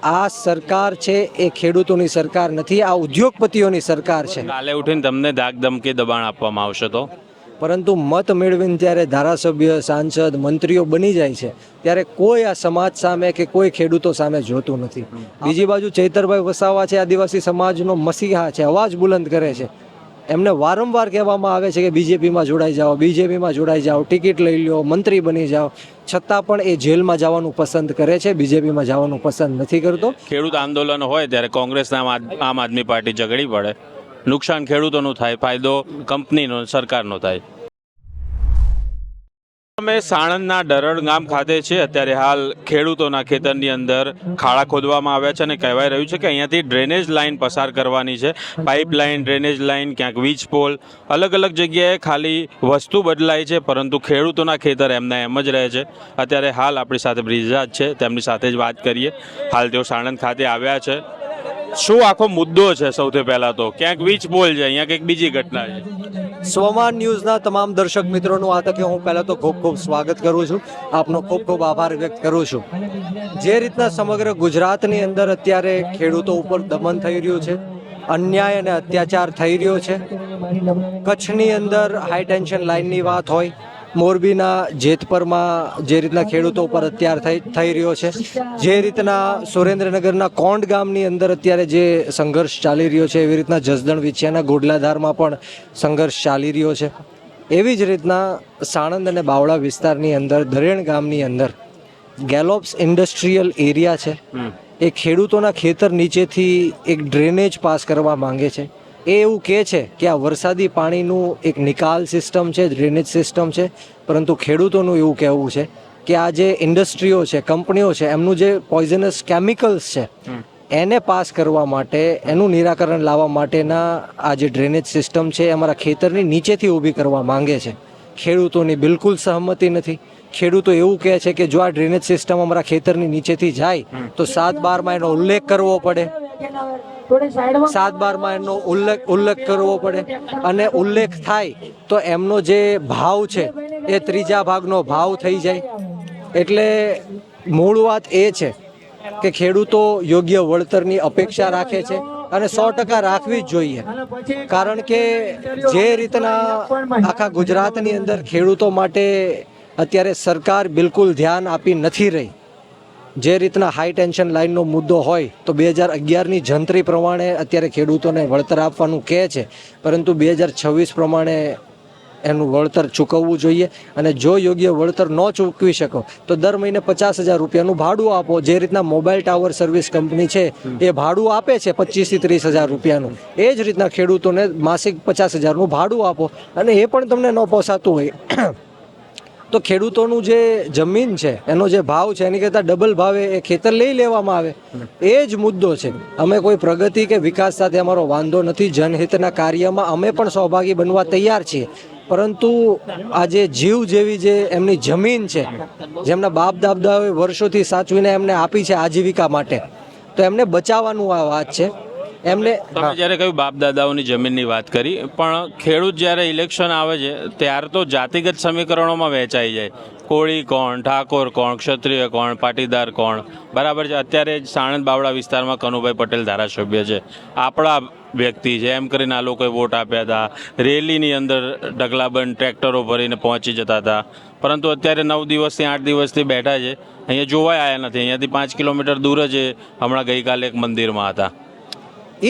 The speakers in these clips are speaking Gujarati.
આ સરકાર છે એ ખેડૂતોની સરકાર નથી, આ ઉદ્યોગપતિઓની સરકાર છે. કાલે ઉઠીને તમને ધાકધમકી દબાણ આપવામાં આવશે તો પરંતુ મત મેળવીને ત્યારે ધારાસભ્ય, સાંસદ, મંત્રીઓ બની જાય છે ત્યારે કોઈ આ સમાજ સામે કે કોઈ ખેડૂતો સામે જોતું નથી. બીજી બાજુ ચૈતરભાઈ વસાવા છે, આદિવાસી સમાજનો મસીહા છે, અવાજ બુલંદ કરે છે. એમને વારંવાર કહેવામાં આવે છે કે બીજેપીમાં જોડાઈ જાઓ, બીજેપીમાં જોડાઈ જાઓ, ટિકિટ લઈ લો, મંત્રી બની જાઓ, છતાં પણ એ જેલમાં જવાનું પસંદ કરે છે, બીજેપીમાં જવાનું પસંદ નથી કરતો. ખેડૂત આંદોલન હોય ત્યારે કોંગ્રેસના આમ આદમી પાર્ટી ઝઘડી પડે, નુકસાન ખેડૂતોનું થાય, ફાયદો કંપનીનો, સરકારનો થાય. અમે સાણંદના ડરડ ગામ ખાતે છે. અત્યારે હાલ ખેડૂતોના ખેતરની અંદર ખાડા ખોદવામાં આવ્યા છે અને કહેવાય રહ્યું છે કે અહીંયાથી ડ્રેનેજ લાઇન પસાર કરવાની છે. પાઇપલાઇન, ડ્રેનેજ લાઇન, ક્યાંક વીજ પોલ, અલગ અલગ જગ્યાએ ખાલી વસ્તુ બદલાય છે, પરંતુ ખેડૂતોના ખેતર એમના એમ જ રહે છે. અત્યારે હાલ આપણી સાથે બ્રિજરાજ છે, તેમની સાથે જ વાત કરીએ. હાલ તેઓ સાણંદ ખાતે આવ્યા છે. શું આખો મુદ્દો છે? સૌથી પહેલાં તો ક્યાંક વીજ પોલ છે, અહીંયા કંઈક બીજી ઘટના છે. સ્વમાન ન્યૂઝના તમામ દર્શક મિત્રોનું આ તકે હું પહેલાં તો ખૂબ ખૂબ સ્વાગત કરું છું, આપનો ખૂબ ખૂબ આભાર વ્યક્ત કરું છું. જે રીતના સમગ્ર ગુજરાતની અંદર અત્યારે ખેડૂતો ઉપર દમન થઈ રહ્યું છે, અન્યાય અને અત્યાચાર થઈ રહ્યો છે. કચ્છની અંદર હાઈ ટેન્શન લાઇનની વાત હોય, મોરબીના જેતપરમાં જે રીતના ખેડૂતો ઉપર અત્યાર થઈ રહ્યો છે, જે રીતના સુરેન્દ્રનગરના કોંડ ગામની અંદર અત્યારે જે સંઘર્ષ ચાલી રહ્યો છે, એવી રીતના જસદણ વિછિયાના ગોડલાધારમાં પણ સંઘર્ષ ચાલી રહ્યો છે. એવી જ રીતના સાણંદ અને બાવળા વિસ્તારની અંદર ધરેણ ગામની અંદર ગેલોપ્સ ઇન્ડસ્ટ્રીયલ એરિયા છે, એ ખેડૂતોના ખેતર નીચેથી એક ડ્રેનેજ પાસ કરવા માંગે છે. એ એવું કહે છે કે આ વરસાદી પાણીનું એક નિકાલ સિસ્ટમ છે, ડ્રેનેજ સિસ્ટમ છે, પરંતુ ખેડૂતોનું એવું કહેવું છે કે આ જે ઇન્ડસ્ટ્રીઓ છે, કંપનીઓ છે, એમનું જે પોઈઝનસ કેમિકલ્સ છે એને પાસ કરવા માટે, એનું નિરાકરણ લાવવા માટેના આ જે ડ્રેનેજ સિસ્ટમ છે એ અમારા ખેતરની નીચેથી ઊભી કરવા માંગે છે. ખેડૂતોની બિલકુલ સહમતિ નથી. ખેડૂતો એવું કહે છે કે જો આ ડ્રેનેજ સિસ્ટમ અમારા ખેતરની નીચેથી જાય તો 7/12માં એનો ઉલ્લેખ કરવો પડે, 7/12માં એનો ઉલ્લેખ કરવો પડે, અને ઉલ્લેખ થાય તો એમનો જે ભાવ છે એ 3જા ભાગનો ભાવ થઈ જાય. એટલે મૂળ વાત એ છે કે ખેડૂતો યોગ્ય વળતરની અપેક્ષા રાખે છે અને 100% રાખવી જ જોઈએ. કારણ કે જે રીતના આખા ગુજરાતની અંદર ખેડૂતો માટે અત્યારે સરકાર બિલકુલ ધ્યાન આપી નથી રહી. જે રીતના હાઈ ટેન્શન લાઇનનો મુદ્દો હોય તો 2011ની જંત્રી પ્રમાણે અત્યારે ખેડૂતોને વળતર આપવાનું કહે છે, પરંતુ 2026 પ્રમાણે એનું વળતર ચૂકવવું જોઈએ. અને જો યોગ્ય વળતર ન ચૂકવી શકો તો દર મહિને 50,000 રૂપિયાનું ભાડું આપો. જે રીતના મોબાઈલ ટાવર સર્વિસ કંપની છે એ ભાડું આપે છે 25,000 થી 30,000 રૂપિયાનું, એ જ રીતના ખેડૂતોને માસિક 50,000નું ભાડું આપો. અને એ પણ તમને ન પોસાતું હોય તો ખેડૂતોનું જે જમીન છે એનો જે ભાવ છે એની કરતાં ડબલ ભાવે એ ખેતર લઈ લેવામાં આવે. એ જ મુદ્દો છે. અમે કોઈ પ્રગતિ કે વિકાસ સાથે અમારો વાંધો નથી. જનહિતના કાર્યમાં અમે પણ સહભાગી બનવા તૈયાર છીએ, પરંતુ આ જે જીવ જેવી જે એમની જમીન છે, જેમના બાપ દાદાઓએ વર્ષોથી સાચવીને એમને આપી છે આજીવિકા માટે, તો એમને બચાવવાનું આ વાત છે. એમને તમે જ્યારે કહ્યું બાપ દાદાઓની જમીનની વાત કરી, પણ ખેડૂત જ્યારે ઇલેક્શન આવે છે ત્યારે તો જાતિગત સમીકરણોમાં વહેંચાઈ જાય. કોળી કોણ, ઠાકોર કોણ, ક્ષત્રિય કોણ, પાટીદાર કોણ, બરાબર છે. અત્યારે સાણંદ બાવળા વિસ્તારમાં કનુભાઈ પટેલ ધારાસભ્ય છે, આપણા વ્યક્તિ છે, એમ કરીને આ લોકોએ વોટ આપ્યા હતા. રેલીની અંદર ઢગલાબંધ ટ્રેક્ટરો ભરીને પહોંચી જતા હતા, પરંતુ અત્યારે 9 દિવસથી 8 દિવસથી બેઠા છે, અહીંયા જોવાય આવ્યા નથી. અહીંયાથી 5 કિલોમીટર દૂર જ હમણાં ગઈકાલે એક મંદિરમાં હતા.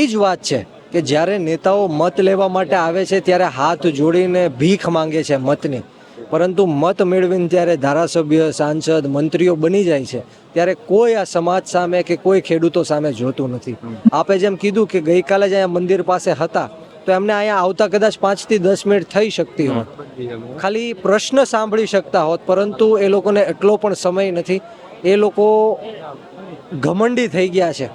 એ જ વાત છે કે જ્યારે નેતાઓ મત લેવા માટે આવે છે ત્યારે હાથ જોડીને ભીખ માંગે છે મતની, પરંતુ મત મેળવીને ત્યારે ધારાસભ્ય, સાંસદ, મંત્રીઓ બની જાય છે ત્યારે કોઈ આ સમાજ સામે કે કોઈ ખેડૂતો સામે જોતું નથી. આપે જેમ કીધું કે ગઈકાલે જ અહીંયા મંદિર પાસે હતા તો એમને અહીંયા આવતા કદાચ 5 થી 10 મિનિટ થઈ શકતી હોત, ખાલી પ્રશ્ન સાંભળી શકતા હોત, પરંતુ એ લોકોને એટલો પણ સમય નથી. એ લોકો ઘમંડી થઈ ગયા છે.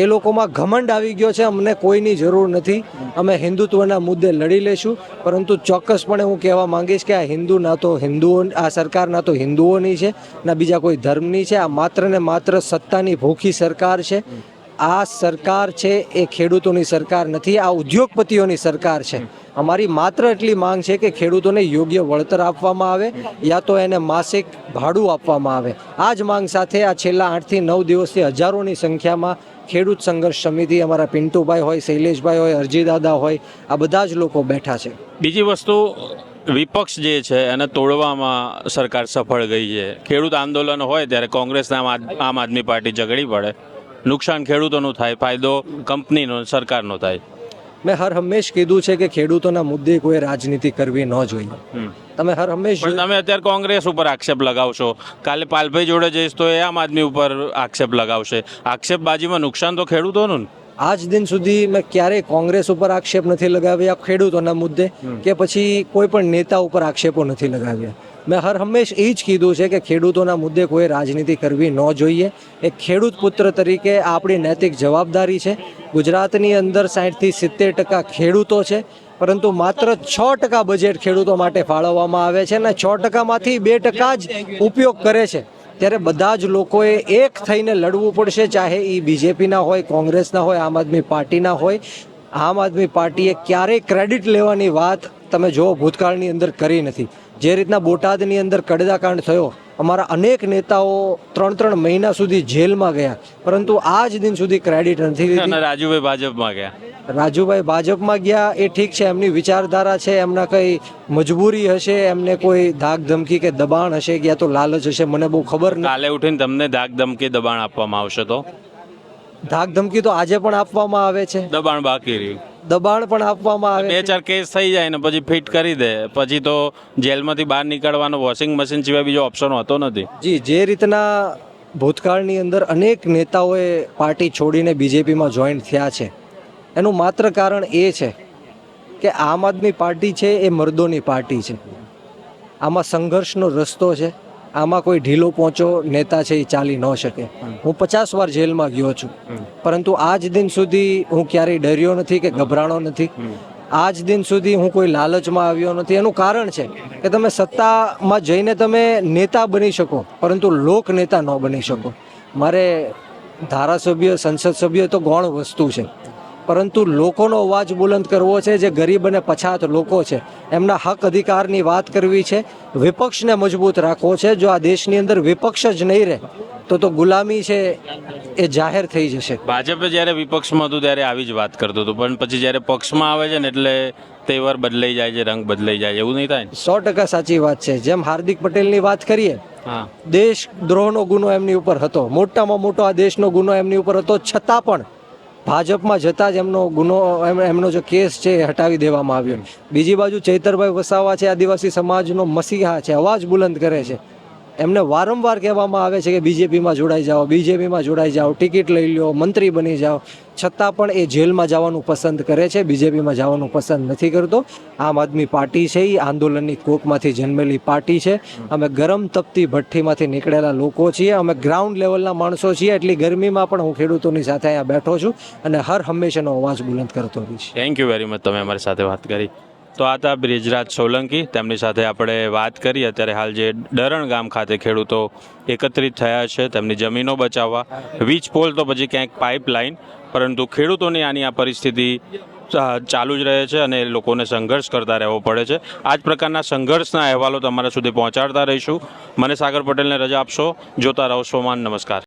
એ લોકોમાં ઘમંડ આવી ગયો છે. અમને કોઈની જરૂર નથી, અમે હિન્દુત્વના મુદ્દે લડી લેશું, પરંતુ ચોક્કસપણે હું કહેવા માંગીશ કે આ હિન્દુ ના તો હિન્દુઓ, આ સરકાર ના તો હિન્દુઓની છે ના બીજા કોઈ ધર્મની છે. આ માત્ર ને માત્ર સત્તાની ભૂખી સરકાર છે. આ સરકાર છે એ ખેડૂતોની સરકાર નથી, આ ઉદ્યોગપતિઓની સરકાર છે. અમારી માત્ર એટલી માંગ છે કે ખેડૂતોને યોગ્ય વળતર આપવામાં આવે, યા તો એને માસિક ભાડું આપવામાં આવે. આ જ માંગ સાથે આ છેલ્લા 8 થી 9 દિવસથી હજારોની સંખ્યામાં ખેડૂત સંઘર્ષ સમિતિ, અમારા પિન્ટુભાઈ હોય, શૈલેષભાઈ હોય, અરજીદાદા હોય, આ બધા જ લોકો બેઠા છે. બીજી વસ્તુ, વિપક્ષ જે છે એને તોડવામાં સરકાર સફળ ગઈ છે. ખેડૂત આંદોલન હોય ત્યારે કોંગ્રેસના આમ આદમી પાર્ટી ઝઘડી પડે, નુકસાન ખેડૂતોનું થાય, ફાયદો કંપનીનો, સરકારનો થાય. મેં હર હંમેશ કીધું છે કે ખેડૂતોના મુદ્દે કોઈ રાજનીતિ કરવી ન જોઈએ. તમે હર હંમેશ પણ તમે અત્યારે કોંગ્રેસ ઉપર આક્ષેપ લગાવશો, કાલે પાલભાઈ જોડે જઈશ તો એ આમ આદમી ઉપર આક્ષેપ લગાવશે. આક્ષેપબાજીમાં નુકસાન તો ખેડૂતોનું ને. આજ દિન સુધી મેં ક્યારેય કોંગ્રેસ ઉપર આક્ષેપ નથી લગાવ્યા ખેડૂતોના મુદ્દે, કે પછી કોઈ પણ નેતા ઉપર આક્ષેપો નથી લગાવ્યા. મેં હર હંમેશ એ જ કીધું છે કે ખેડૂતોના મુદ્દે કોઈ રાજનીતિ કરવી ન જોઈએ. એક ખેડૂત પુત્ર તરીકે આપણી નૈતિક જવાબદારી છે. ગુજરાતની અંદર 60 થી 70% ખેડૂતો છે, પરંતુ માત્ર 6% બજેટ ખેડૂતો માટે ફાળવવામાં આવે છે, અને 6%માંથી 2% જ ઉપયોગ કરે છે. ત્યારે બધા જ લોકોએ એક થઈને લડવું પડશે, ચાહે એ બીજેપીના હોય, કોંગ્રેસના હોય, આમ આદમી પાર્ટીના હોય. આમ આદમી પાર્ટીએ ક્યારેય ક્રેડિટ લેવાની વાત તમે જો ભૂતકાળની અંદર કરી નથી. જે રીતના બોટાદની અંદર કડદાકાંડ થયો, અમારા અનેક નેતાઓ 3 મહિના સુધી જેલમાં ગયા, પરંતુ આજ દિન સુધી ક્રેડિટ નથી લીધી. અને રાજુભાઈ ભાજપમાં ગયા. રાજુભાઈ ભાજપમાં ગયા એ ઠીક છે, એમની વિચારધારા છે, એમના કંઈ મજબૂરી હશે, એમને કોઈ ધાક ધમકી કે દબાણ હશે, કે યા તો લાલચ હશે, મને બહુ ખબર નથી. કાલે ઉઠીને તમને ધાક ધમકી દબાણ આપવામાં આવશે તો? ધાક ધમકી તો આજે પણ આપવામાં આવે છે, દબાણ બાકી રહ્યું. દબાણ પણ આપવામાં આવે છે. 2-4 કેસ થઈ જાય ને પછી ફિટ કરી દે, પછી તો જેલમાંથી બહાર નીકળવાનો વોશિંગ મશીન સિવાય બીજો ઓપ્શન હોતો નથી. જી, જે રીતના ભૂતકાળની અંદર અનેક નેતાઓએ પાર્ટી છોડીને બીજેપીમાં જોઈન થયા છે, એનું માત્ર કારણ એ છે કે આમ આદમી પાર્ટી છે એ મર્દોની પાર્ટી છે. આમાં સંઘર્ષનો રસ્તો છે, આમાં કોઈ ઢીલો પહોંચો નેતા છે એ ચાલી ન શકે. હું 50 વાર જેલમાં ગયો છું, પરંતુ આજ દિન સુધી હું ક્યારેય ડર્યો નથી કે ગભરાણો નથી. આજ દિન સુધી હું કોઈ લાલચમાં આવ્યો નથી. એનું કારણ છે કે તમે સત્તામાં જઈને તમે નેતા બની શકો, પરંતુ લોક નેતા ન બની શકો. મારે ધારાસભ્ય, સંસદ સભ્ય તો ગૌણ વસ્તુ છે, પરંતુ લોકોનો અવાજ બુલંદ કરવો છે. જે ગરીબ અને પછાત લોકો છે, એમના હક અધિકારની વાત કરવી છે. વિપક્ષને મજબૂત રાખવો છે. જો આ દેશની અંદર વિપક્ષ જ નહીં રહે તો ગુલામી છે એ જાહેર થઈ જશે. ભાજપે જ્યારે વિપક્ષમાં હતું ત્યારે આવી જ વાત કરતું હતું, પણ પછી જ્યારે પક્ષમાં આવે છે ને એટલે તહેવાર બદલાઈ જાય છે, રંગ બદલાઈ જાય છે. એવું નહીં થાય ને? 100% સાચી વાત છે. જેમ હાર્દિક પટેલની વાત કરીએ, હા, દેશ દ્રોહનો ગુનો એમની ઉપર હતો, મોટામાં મોટો આ દેશનો ગુનો એમની ઉપર હતો, છતાં પણ ભાજપમાં જતા જ એમનો ગુનો, એમનો જે કેસ છે એ હટાવી દેવામાં આવ્યો. બીજી બાજુ ચૈતરભાઈ વસાવા છે, આદિવાસી સમાજનો મસીહા છે, અવાજ બુલંદ કરે છે. એમને વારંવાર કહેવામાં આવે છે કે બીજેપીમાં જોડાઈ જાઓ, બીજેપીમાં જોડાઈ જાઓ, ટિકિટ લઈ લો, મંત્રી બની જાઓ, છતાં પણ એ જેલમાં જવાનું પસંદ કરે છે, બીજેપીમાં જવાનું પસંદ નથી કરતો. આમ આદમી પાર્ટી છે એ આંદોલનની કોકમાંથી જન્મેલી પાર્ટી છે. અમે ગરમ તપતી ભઠ્ઠીમાંથી નીકળેલા લોકો છીએ, અમે ગ્રાઉન્ડ લેવલના માણસો છીએ. એટલી ગરમીમાં પણ હું ખેડૂતોની સાથે અહીંયા બેઠો છું અને હર હંમેશાનો અવાજ બુલંદ કરતો રહીશ. થેન્ક યુ વેરી મચ, તમે અમારી સાથે વાત કરી. તો આ હતા બ્રિજરાજ સોલંકી, તેમની સાથે આપણે વાત કરી. અત્યારે હાલ જે ડરણ ગામ ખાતે ખેડૂતો એકત્રિત થયા છે તેમની જમીનો બચાવવા, વીજ પોલ તો પછી ક્યાંક પાઇપલાઇન, પરંતુ ખેડૂતોની આની આ પરિસ્થિતિ ચાલુ જ રહે છે અને લોકોને સંઘર્ષ કરતા રહેવો પડે છે. આ જ પ્રકારના સંઘર્ષના અહેવાલો તમારા સુધી પહોંચાડતા રહીશું. મને સાગર પટેલને રજા આપશો. જોતા રહો સ્વમાન. નમસ્કાર.